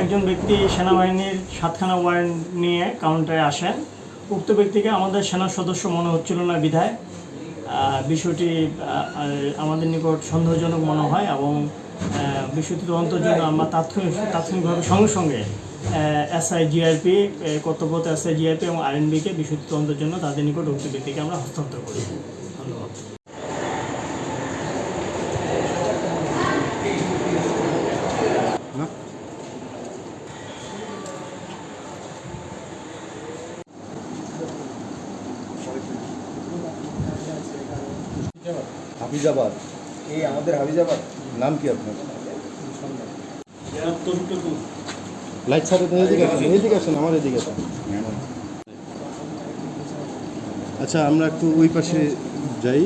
একজন ব্যক্তি সেনাবাহিনীর 7খানা ওয়ারেন্ট নিয়ে কাউন্টারে আসেন। উক্ত ব্যক্তিকে আমাদের সেনা সদস্য মনে হচ্ছিল না বিধায় বিষয়টি আমাদের নিকট সন্দেহজনক মনে হয় এবং বিষয়টি তদন্তের জন্য আমরা তাৎক্ষণিকভাবে সঙ্গে সঙ্গে এসআই জিআরপি কর্তব্যরত এসআই জিআরপি এবং আরএনবিকে বিষয়টি তদন্তের জন্য তাদের নিকট উক্ত ব্যক্তিকে আমরা হস্তান্তর করি। ধন্যবাদ। হাফিজাবাদ, এই আমাদের হাফিজাবাদ। নাম কি আপনার? লাইট ছাড়ে তো এদিকে আসেন, এদিকে আসেন, আমার এদিকে আসেন। আচ্ছা, আমরা একটু ওই পাশে যাই।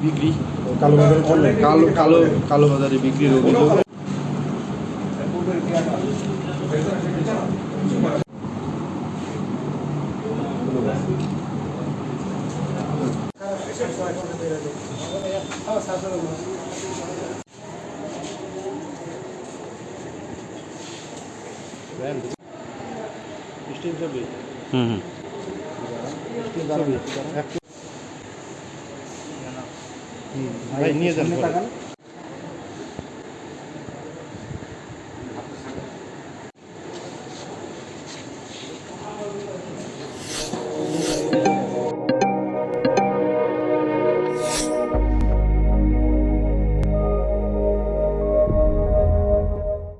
বিক্রি কালো বাজারে বিক্রির অভিযোগ। ভাই নিয়ে যান।